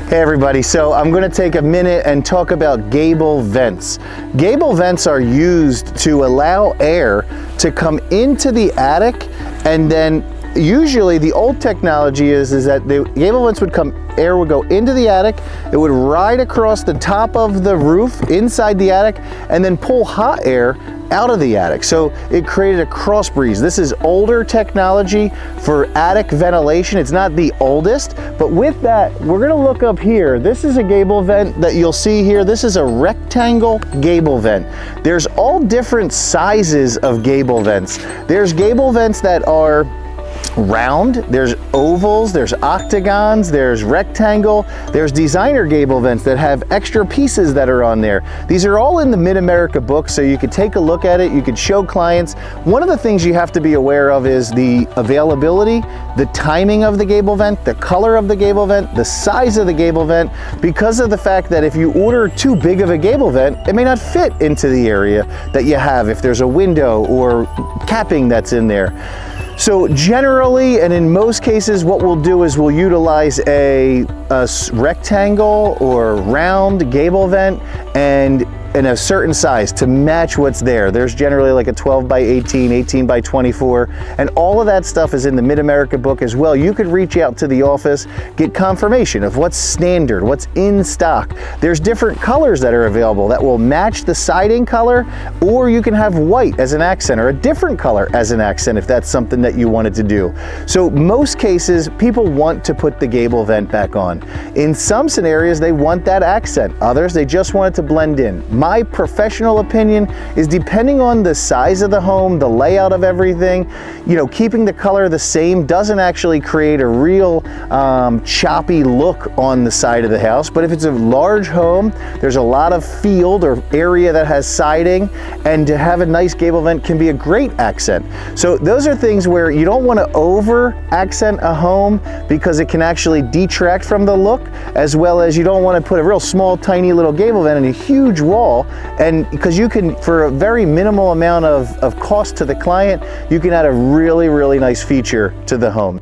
Hey everybody, so I'm going to take a minute and talk about Gable vents. Gable vents are used to allow air to come into the attic, and then usually the old technology is that the Gable vents air would go into the attic, it would ride across the top of the roof inside the attic, and then pull hot air out of the attic. So it created a cross breeze. This is older technology for attic ventilation. It's not the oldest, but with that, we're gonna look up here. This is a gable vent that you'll see here. This is a rectangle gable vent. There's all different sizes of gable vents. There's gable vents that are round, there's ovals, there's octagons, there's rectangle, there's designer gable vents that have extra pieces that are on there. These are all in the Mid-America book, so you could take a look at it, you could show clients. One of the things you have to be aware of is the availability, the timing of the gable vent, the color of the gable vent, the size of the gable vent, because of the fact that if you order too big of a gable vent, it may not fit into the area that you have if there's a window or capping that's in there. So generally, and in most cases, what we'll do is we'll utilize a rectangle or round gable vent and in a certain size to match what's there. There's generally like a 12 by 18, 18 by 24, and all of that stuff is in the Mid-America book as well. You could reach out to the office, get confirmation of what's standard, what's in stock. There's different colors that are available that will match the siding color, or you can have white as an accent or a different color as an accent if that's something that you wanted to do. So most cases, people want to put the gable vent back on. In some scenarios, they want that accent. Others, they just want it to blend in. My professional opinion is, depending on the size of the home, the layout of everything, you know, keeping the color the same doesn't actually create a real choppy look on the side of the house. But if it's a large home, there's a lot of field or area that has siding, and to have a nice gable vent can be a great accent. So those are things where you don't want to over accent a home because it can actually detract from the look, as well as you don't want to put a real small tiny little gable vent in a huge wall. And because you can, for a very minimal amount of cost to the client, you can add a really, really nice feature to the home.